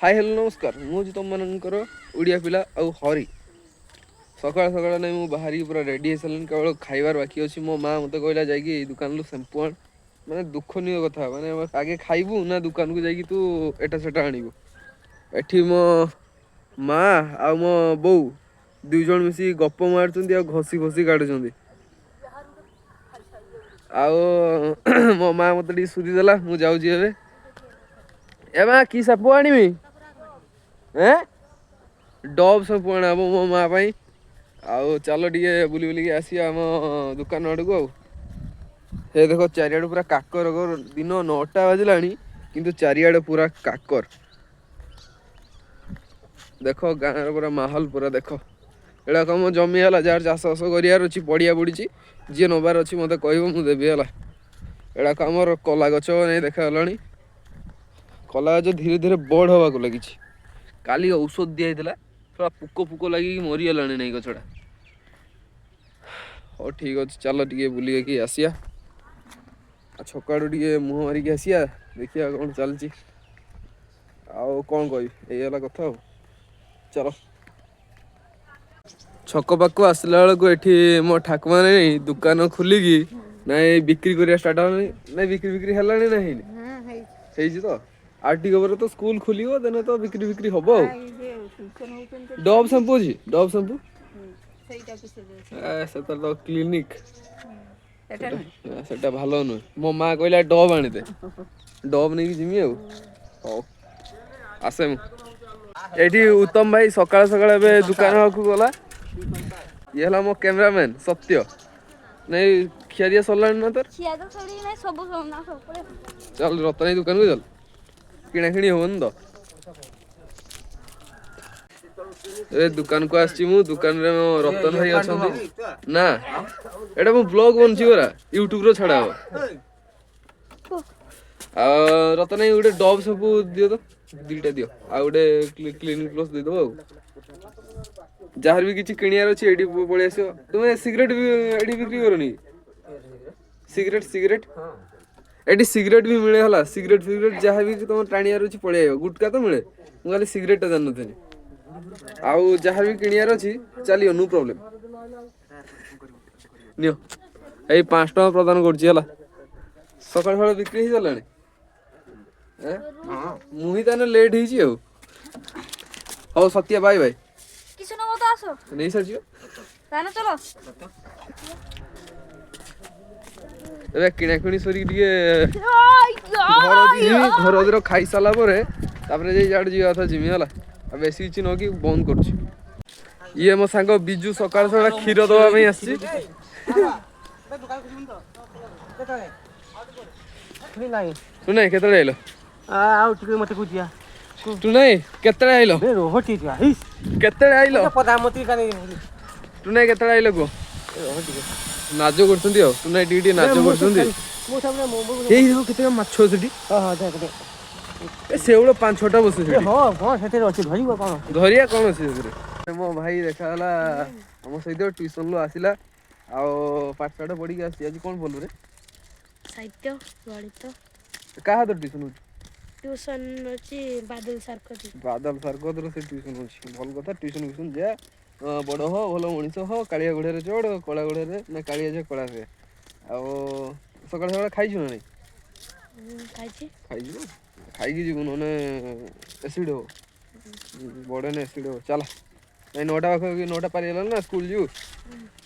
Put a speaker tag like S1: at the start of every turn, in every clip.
S1: Hi hello नमस्कार मुझे तुम मनकर ओडिया पिला आउ हरी सकाल सकाल नहीं मुझे बाहर पूरा रेडी हो सारे केवल खाइबार बाकी अच्छी मो माँ मत कहला जा दुकान शैम्पू आण मैंने दुखनीय कथा माने आगे खाइबू ना दुकान को जाकि तू एटा सेटा आणबू एठी मो माँ आ मो बो दुई जन मिसी गप मारुंच घसी घसी काटुंट आउ मो माँ मत सुधीदेला मुझे जाऊँगी ए माँ कि शैम्पू आणवी डब शैम्पू आना मो माँ पाई आउ चलो टे बुली बुलिक आसिया आम दुकान आड़ को हे देख चारिआड पूरा काकर दिन 9टा बाजिला किंतु चारिआड पूरा काकर देख गाँव पूरा माहौल पूरा देख एड़ा कम जमी है जार चाष बास कर पड़िया पड़ी जी नबार अच्छी मत कह देवी है एड़ा आमर कला गच नहीं देखा कला गच धीरे धीरे बड़ हवा लगी काली औषध दिखाई थोड़ा पुक पुक लगे मरीगला नहीं गचटा हाँ ठीक अच्छे चल टे बुलिक आसिया छकाड़ू टे मुह मारिक आसिया देखिए कौन चलती आउ कौन कह ये कथा चलो छक पाक आसला बेलू ये मो ठाकुमा नहीं दुकान खोलिकी ना बिक्री कर स्टार्ट ना बिक्री बिक्री है ना तो आर्टिक तो स्कूल खोल देने तो बिक्री बिक्री हम डब शैम्पू अच्छी डब शैम्पू से तो क्लिनिक सेटा भलो नुह मो माँ कहला डब आनीदे डब नहीं जिमी आउ आसे ये उत्तम भाई सकाल सकाल दुकान को गला ये है मो कैमरामैन सत्य नहीं खिया दिया सरला ना तर चल रतन दुकान को चल किଣା किणी होवन तो ए दुकान को आसी मु दुकान रे रतन भाई अच्छा ना एटा मो ब्लॉग बनछि गरा यूट्यूब रो छड़ा हो आ रतन भाई गोटे डब सब दियो तो दीटा दियो आ गोटे क्लिनिक प्लस दे दो जार भी किछि किनियार अछि एडी पळे आसियो तुमे सिगरेट भी एडी बिक्री करनी सिगरेट सिगरेट एडी सिगरेट भी मिले हला सिगरेट फिगरेट जहाँ भी तुम टाणियार अच्छी पड़े आयो गुटका तो मिले मुझे सिगरेट जान नी आउ जहाँ भी किनियार अच्छी चलियो नो प्रॉब्लम नियो ए 5 टका प्रदान करछि हला सकाळ सकाळ बिक्री हो चलानी मुही ताने लेट हिची हो हो सत्या बाय बाय
S2: किछ न मत आसो
S1: नहीं सर
S2: ताने चलो
S1: ए किणा किणी सरी टिके घर घर खाई साला परे तापरे जे जाड जी था जिमी हला आ बेसी किछि न कि बंद करछि ये मो सांग बिजू सकाळ सकाळ खीर दवा में आछि तू नहीं केतळे आइलो
S3: आउ टिके मते कुजिया
S1: तू नहीं केतळे आइलो
S3: बे रोहटी जा हिस
S1: केतळे आइलो
S3: प्रधानमंत्री काने
S1: तू नहीं केतळे आइलो को नाच करछंती हो तू नहीं टीटी नाच करछंती
S3: मो सामने मो
S1: एई देखो केते माछ सेठी
S3: हां हां देख दे
S1: ए सेउलो 5-6टा बसे सेठी
S3: हां हां सेते अछि धरिबो कोन
S1: धरिया कोन अछि सेरे मो भाई देखाला हम सहित ट्यूशन लो आसिला आ पाठशाठ पढ़ी आसी आज कोन बोलू रे
S2: साहित्य गणित
S1: का हाथ ट्यूशन हो
S2: ट्यूशन अछि बादल सर को से ट्यूशन अछि भल कथा ट्यूशन ट्यूशन जा बड़ हो भल मनीष हो कालिया गुड़े चढ़ कला गुड़े ना कालिया जे कला से आ सकाल सकाल खाइछु ना नहीं खाइछु खाइकी जीव नने एसिड हो बड़े ने एसिड हो चला नहीं 9टा पाख 9टा पारी ना स्कूल जीव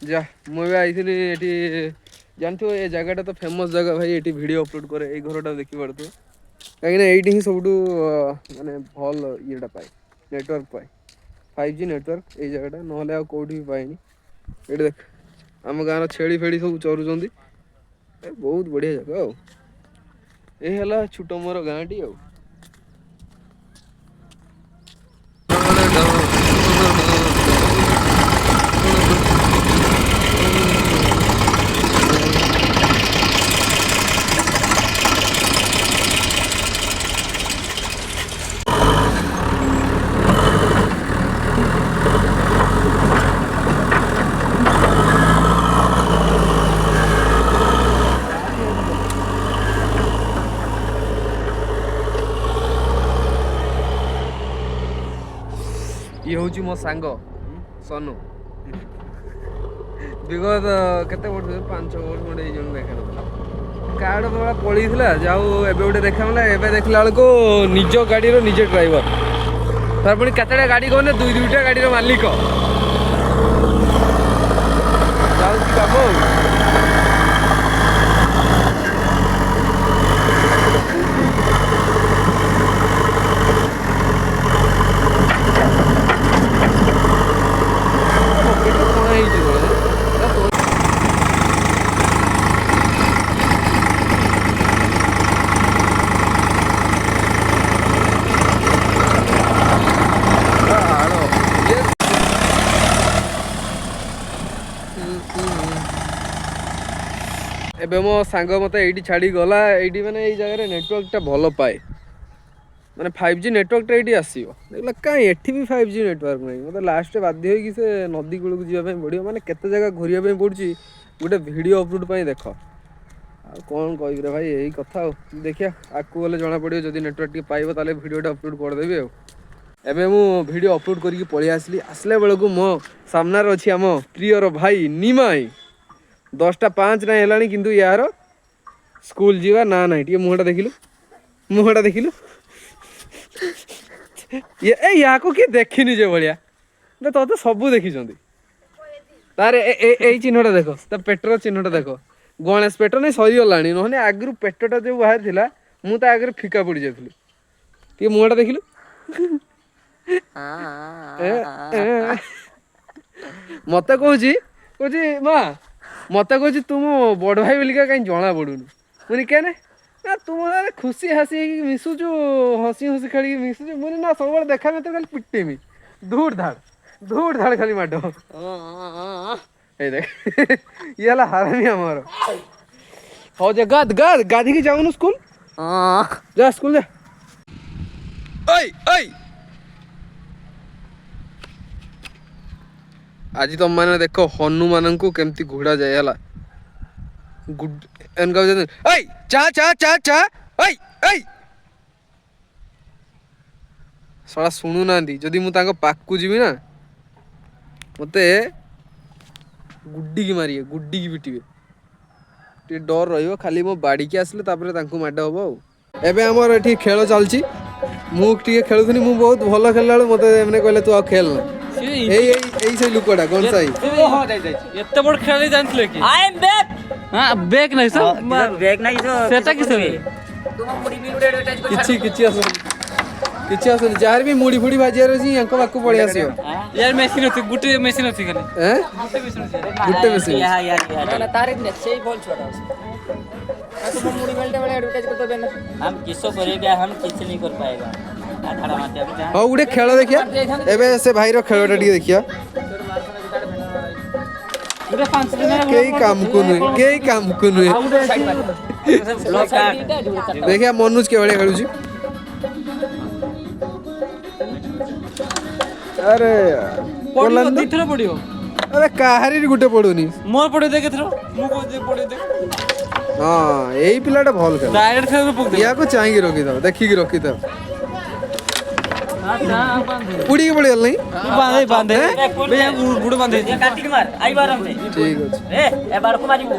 S2: जा मुझे आई ये जानते ये जगह तो फेमस जगह भाई ये वीडियो अपलोड करे ये घरटा देखी पारत कहीं ये ही सब माने भल ये पाए नेटवर्क पाए 5G नेटवर्क ये जगह ना कौटी भी पाएनि ये देख आम गाँव छेड़ी फेड़ी सब चरुँच बहुत बढ़िया जगह ये छोट मोर गाँ टी
S1: ये हूँ मो सांग सोनू विगत केते वर्ष 5-6 वर्ष खंडे ये देखा कार्ड मोड़ा पड़ी जाऊ एबे गोटे देखा मिला एबे देखला बेलू निज गाड़ी निजे ड्राइवर तार पुणी केतटा गाड़ी कहने 2-2टा गाड़ी मालिक जाऊँगी काम एबे मो सांग मत ये छाड़ी गला ये मैंने ये जगह नेटवर्कटा भल पाए मैंने 5G नेटवर्कटा ये आसो देखला कहीं एठी भी 5G नेटवर्क नहीं मतलब लास्ट बाध्य हो से नदी कूल को जावाई पड़ो मैंने केते जगह घूरिया पड़ी गोटे वीडियो अपलोड पर देख कौन कह भाई यही कथा देखिया आगू गले जना पड़ो जब नेटवर्क टे पाइब ताले वीडियोटा अपलोड करदेवी एबे मु वीडियो अपलोड करके पलि आसली आसले बेलू मो सामनार अच्छी आम प्रियर भाई निमाई 10:05 ना है किंतु यार स्कूल जीवा ना ना टे मुहटा देखिलु ये या को किए देखनी जे भाया तो तो सबू देखी तार ए चिन्हटा देख पेटर चिन्हटा देख गणेश पेट नहीं सरीगला नहने आगु पेटटा जो बाहर था मुझे आगे फिका पड़ जाती टे मुहटा देखिलु मत कह माँ मत कह तुम बड़ भाई बोलिका कहीं जना पड़ूनु मुझे क्या ना तुम खुशी हासी मिशुचु हसी हसी खेल मिशुचु मुझे ना सब देखा तो खाली पिटेमी धूड़ धाड़ खाली माड देख ये हारामी आमर हाँ जा गाधी की जाऊनु स्कूल जा स्कूल जा आज तुम मैंने देख हनुमान को केमती घोड़ा जाए गुड एनका चा चा चा चा साला शुणु ना जदि मु पाकू जीवी ना मते गुड्डी की मारिए गुड्डी की पिटिबे टे डर रहिबो खाली मो बाड़ी के आसले तापरे तांको माड हबो एबे हमर एठी खेल चलची मु टिके खेलुथनी मु बहुत भलो खेलला मते एमने कहले तू आ खेल ना এই সেই লুকটা কোন সাই
S3: ও যাই এত বড় খেলা জানছিলে কি আই এম ব্যাক হ্যাঁ ব্যাক নাই তো ব্যাক নাই তো সেটা কি হবে তুমি মুড়ি মিলুড়ে টাচ
S1: কিছু কিছু আসুন যার भी মুড়ি ফুড়ি ভাজিয়ার আছে ইয়াঙ্ক বাকু পড়ি আসিও
S3: यार মেশিন আছে গুটে মেশিন আছে খালি
S1: হ্যাঁ গুটে মেশিন
S3: না তার ইনে সেই বল ছোড়া আছে तुम मुड़ी मिलते वाले एडवर्टाइज करते देना हम किसो करेगा हम कुछ नहीं कर पाएगा आधारा माते अभी
S1: हाँ गोटे खेल देखिया एबे से भाई रो खेलटा टी देखिया केई काम को नुए देखिया मनोज के भले खेलुची अरे
S3: पड़ियो दिथरा पड़ियो
S1: अरे काहारी गुटे पड़ुनी
S3: मोर पड़े देख थरो मु को दे पड़े देख
S1: हां एई पिलाटा भल खेल
S3: डायरेक्ट खेल पक दे
S1: या को चाहि रखी दो देखि के रखी दो
S3: अच्छा बांधे
S1: उड़ी के पड़ी नहीं
S3: बांधे बे गुड़ बांधे काटी मार आई बार हमसे
S1: ठीक अछि
S3: ए बार को मारिबो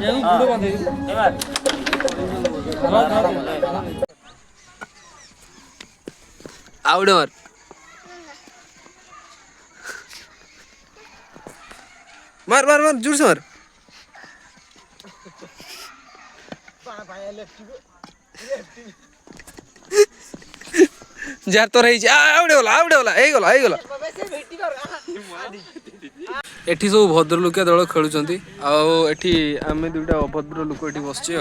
S3: ये गुड़ बांधे ए बार
S1: आउटडोर मार मार मार जोर से मार जार तो रही आवडे होला एठी सब भद्र लोकिया दल खेलुचंती एठी आमे दुटा अभद्र लोक एठी बसचे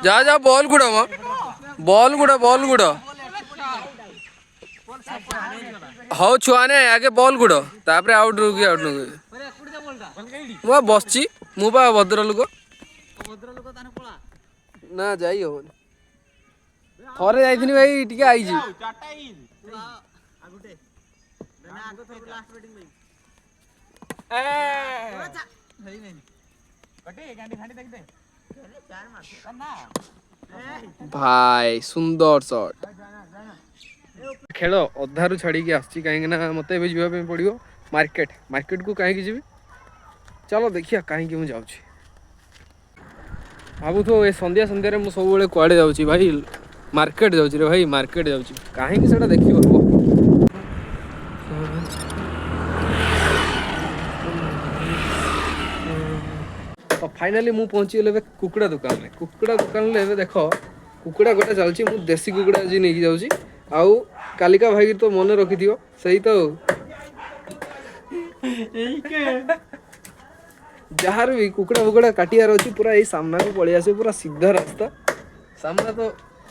S1: जा जा बॉल गुड़ा हाँ छुआने आगे बॉल गुड़ तापर आउट रुकी आउट बसची मुझा भद्र लोक ना जाई हो थरे जाइथिनी भाई टिके आइजी भाई सुंदर शॉट ଖେଳ ଅଧାରୁ ଛାଡ଼ିକି ଆସିଛି କାହିଁକିନା ମୋତେ ଏବେ ଯିବା ପାଇଁ ପଡ଼ିବ ମାର୍କେଟକୁ କାହିଁକି ଯିବି ଚାଲ ଦେଖିବା କାହିଁକି ମୁଁ ଯାଉଛି। ଭାବୁଥିବ ଏ ସନ୍ଧ୍ୟାରେ ମୁଁ ସବୁବେଳେ କୁଆଡ଼େ ଯାଉଛି ଭାଇ ମାର୍କେଟ ଯାଉଛି ରେ ଭାଇ ମାର୍କେଟ ଯାଉଛି କାହିଁକି ସେଇଟା ଦେଖିବ କୁହ। ତ ଫାଇନାଲି ମୁଁ ପହଞ୍ଚିଗଲି ଏବେ କୁକୁଡ଼ା ଦୋକାନରେ ଏବେ ଦେଖ କୁକୁଡ଼ା ଗୋଟେ ଚାଲିଛି ମୁଁ ଦେଶୀ କୁକୁଡ଼ା ଆଜି ନେଇକି ଯାଉଛି ଆଉ କାଲିକା ଭାଇ ତ ମନେ ରଖିଥିବ ସେଇ ତ ଯାହାର ବି କୁକୁଡ଼ା କାଟିବାର ଅଛି ପୁରା ଏଇ ସାମ୍ନାକୁ ପଳେଇ ଆସିବ ପୁରା ସିଧା ରାସ୍ତା ସାମ୍ନା ତ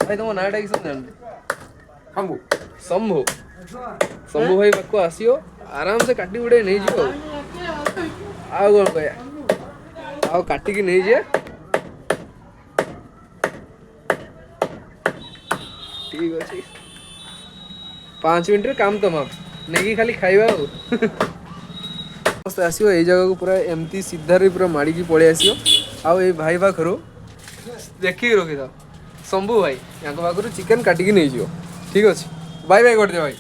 S1: ଭାଇ ତମ ନାଁଟା କିଛି ଜାଣିନି ଶମ୍ଭୁ ଭାଇ ପାଖକୁ ଆସିବ ଆରାମସେ କାଟି ଗୁଡ଼ାଇ ନେଇଯିବ ଆଉ କ'ଣ କହିବା ଆଉ କାଟିକି ନେଇଯିବା ଠିକ ଅଛି 5 ମିନିଟ୍ରେ କାମ ତମାମ ନେଇକି ଖାଲି ଖାଇବା ଆଉ ସମସ୍ତେ ଆସିବ ଏଇ ଜାଗାକୁ ପୁରା ଏମିତି ସିଧାରେ ପୁରା ମାଡ଼ିକି ପଳେଇ ଆସିବ ଆଉ ଏଇ ଭାଇ ପାଖରୁ ଦେଖିକି ରଖିଥାଅ ଶମ୍ଭୁ ଭାଇ ୟାଙ୍କ ପାଖରୁ ଚିକେନ୍ କାଟିକି ନେଇଯିବ ଠିକ ଅଛି ବାଇ କରିଦିଅ ଭାଇ।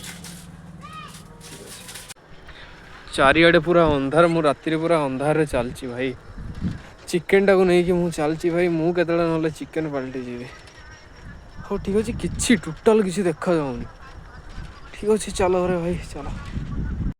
S1: ଚାରିଆଡ଼େ ପୁରା ଅନ୍ଧାର ମୁଁ ରାତିରେ ପୁରା ଅନ୍ଧାରରେ ଚାଲିଛି ଭାଇ ଚିକେନ୍ଟାକୁ ନେଇକି ମୁଁ ଚାଲିଛି ଭାଇ ମୁଁ କେତେବେଳେ ନହେଲେ ଚିକେନ୍ ପାଲଟି ଯିବି। ହଉ ଠିକ୍ ଅଛି କିଛି ଟୋଟାଲ୍ କିଛି ଦେଖାଯାଉନି ଠିକ୍ ଅଛି ଚାଲ ରେ ଭାଇ ଚାଲ।